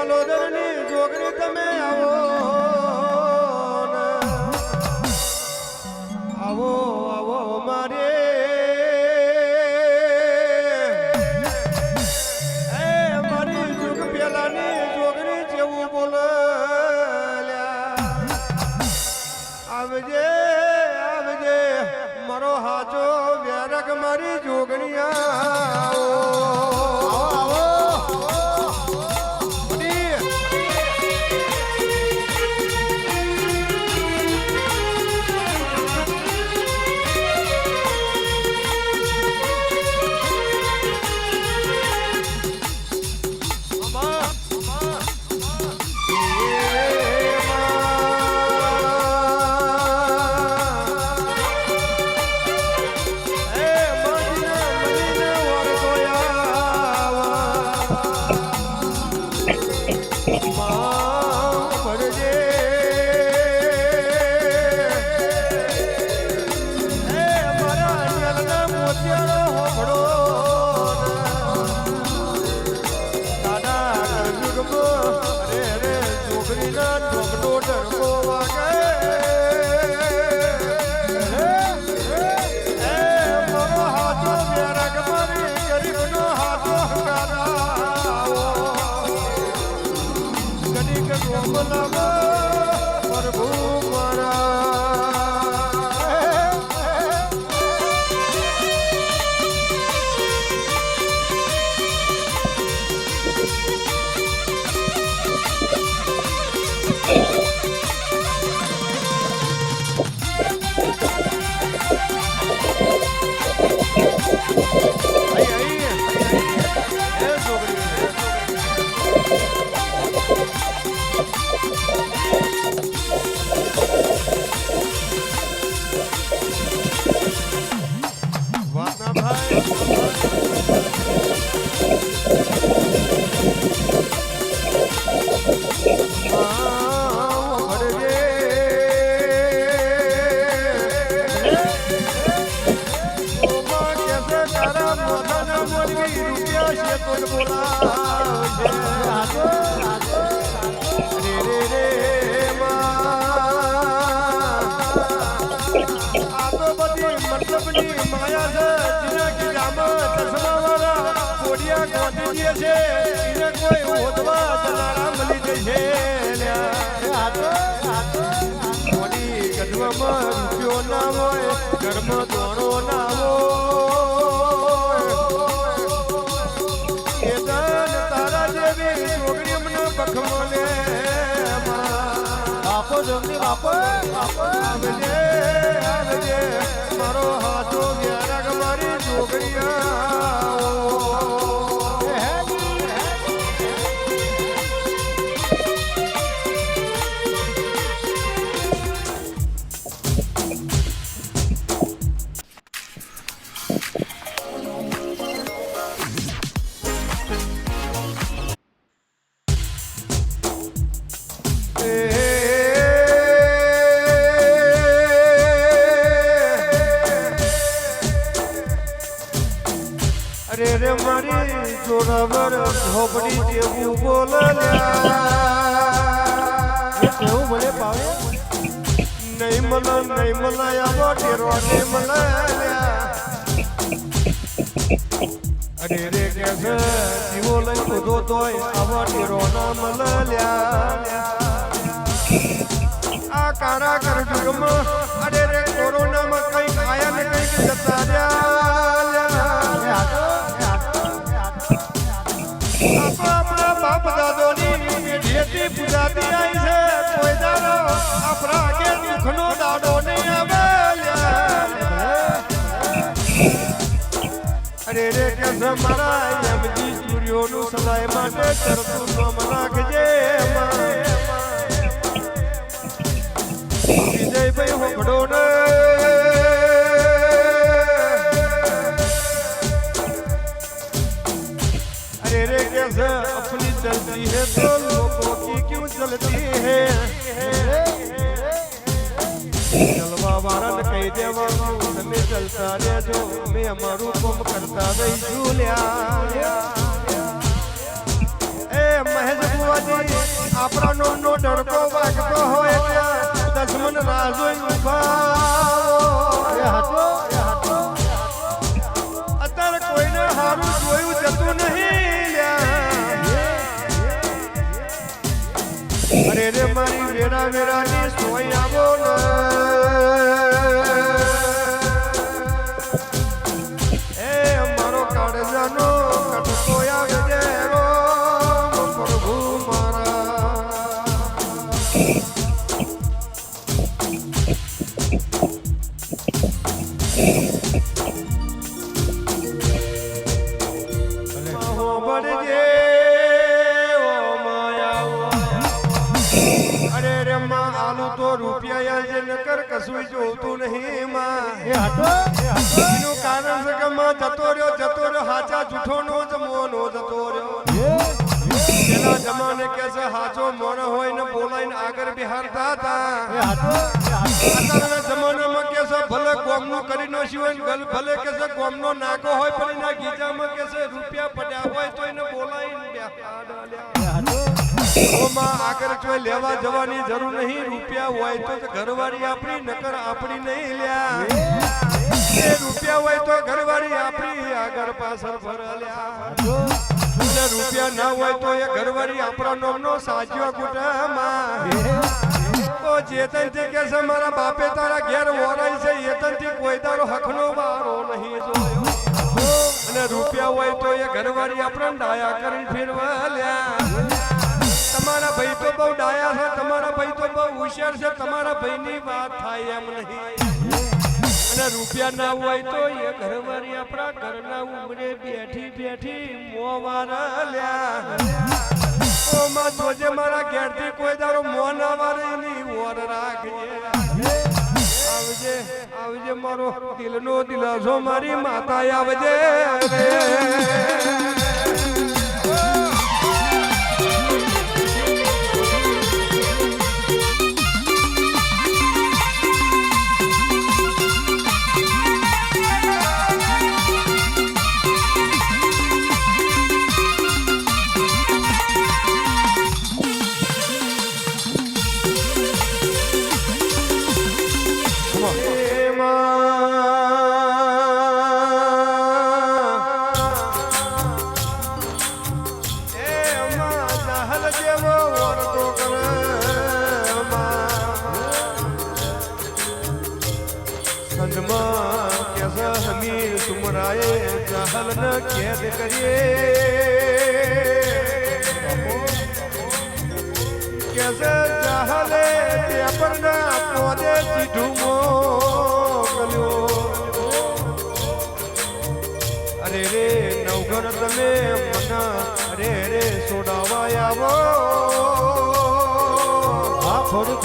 કાલોદરની જોગણી તમે આવો આવો આવો મારે મારી જુગ પેલાની જોગણી જેવું બોલે આવજે આવજે મારો હાચો વ્યારક મારી જોગણીયા મારો હાથો વ્યારક મારી જોગણીયા રે મારી જોરાવર ઝોપડી જેવું બોલલ્યા કેવું ભલે પાવે નહીં મલાયા ટેરો ને મલાયા અરે રે કે છે જીવો લઈ કૂદો તોય આવા ટેરો ના મલાયા આ કારા કરજુગમાં અરે રે કોરોનામાં કઈક આયા ને કઈક જતા રહ્યા આપણા બાપ દાદોની પેઢીએથી પૂજાતી આવી છે કોઈ દાડો આપણા કે દુઃખનો દાડો નહીં આવે અરે રે કે મારા એમજી સૂર્યોનું સદાય માટે ચરતું નામ રાખજે વિજયભાઈ હોકડો ને अपनी चलती है तो लोगों की क्यों चलती है चलवा वारन कह देवा તમે ચલતા રહેજો મેં અમારું કામ કરતા રહીશું લ્યા એ મહેશ ભગવાનજી આપણા નોમનો ડરકો વાગતો હોય એટલે દશમન રાહ જોઈ ઊભા અત્યારે કોઈને હારું જોયું જતું નહીં અરે રે મારી વેરા વેરાની સોય આવો ને એ મારો કાળજાનો કટકો આવે દેરો પ્રભુ મારા રૂપિયા જે નકર કશું જોતું નહીં માં એ હટો એનું કારણ છે કે માં જતો રહ્યો હાચા જૂઠોનો જમવાનો જતો રહ્યો પેલા જમાને કે છે હાચો મોણ હોય ને બોલાઈને આગળ બિહારતા હતા એ હટો અત્યારના જમાનામાં કે છે ભલે કોમનું કરી નો સિવાય ભલે કે છે કોમનો નાકો હોય પણ એના ગીજામાં કે છે રૂપિયા પડ્યા હોય તો એને બોલાઈને બિહાર ઓમાં આગળ કોઈ લેવા જવાની જરૂર નહીં રૂપિયા હોય તો ઘરવાળી આપણી નકર આપણી નહીં લ્યા એ રૂપિયા હોય તો ઘરવાળી આપણી આગળ પાછળ ફરલ્યા રૂપિયા ના હોય તો એ ઘરવાળી આપણા નોમનો સાચો કુટુંબમાં તો જેતનથી કે છે મારા બાપે તારા ઘેર વોરાય છે એતનથી કોઈ તારો હકનો વારો નહીં જોયો અને રૂપિયા હોય તો એ ઘરવાળી આપણા ડાયા કરી ફેરવા લ્યા તમારા ભાઈ તો બહુ ડાયા છે તમારા ભાઈ તો બહુ હોશિયાર છે તમારા ભાઈની વાત થાય એમ નહીં અને રૂપિયા ના હોય તો એ ઘરવાળી આપણા ઘરના ઉમરે બેઠી મોવાર લ્યા ઓ માં જોજે મારા ઘેરથી કોઈ દારો મો ના વારે ની ઓર રાખજે આવજે મારો દિલનો દિલાસો મારી માતા આવજે जहल न कैद करिए कैसे जहले पेपर न पौधे चिठुमो कलो अरे रे नवघर तमे मना अरे रे सोडावा आवो हाँ थोड़ी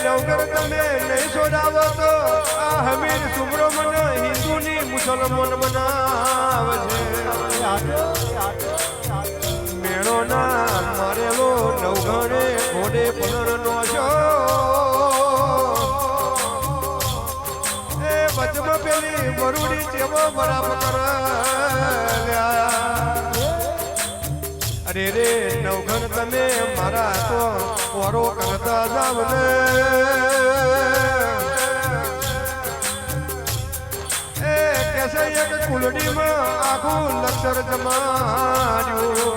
नवघर तमे नहीं सोडावो तो आ हमीर सुमरो मन हिंदूनी मुसलमान बनावे मेळो ना मारेलो नवघरे घोड़े पलरनो छो ए बचमा पेली बरूडी चेवो बराबर करल्या अरे रे नवघर तमे मारा तो ओरो करता जावने कैसे एक कुलड़ी में आखू लक्षर जमाड्यो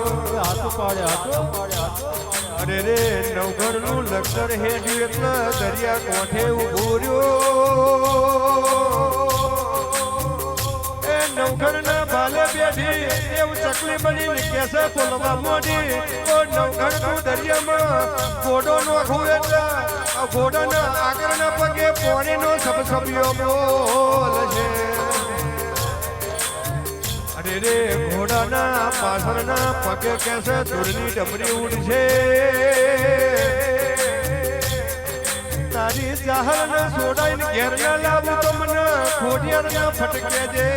अरे रे नवघर नु लक्षर हेड्યું એટલે દરિયા કોઠે ઊભો એ નવઘર ના ભાલે બેઠી એવું ચકલી બની કેસે બોલવા મોડી ઓ નવઘર નું દરિયામાં ઘોડો નો આખું એટલે ઘોડાના આગળના પગે પોણીનો સબસબિયો બોલ છે अरे रे घोड़ा पाछळना पगे कैसे धूळनी डमरी उड़छे तारी जहल न सोडाईने घेर न लावू तो मन खोडियार न फटके दे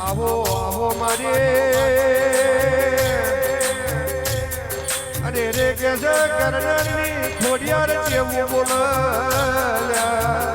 आवो आवो मारे अरे रे कैसे करनानी खोडियार जेवू बोल्या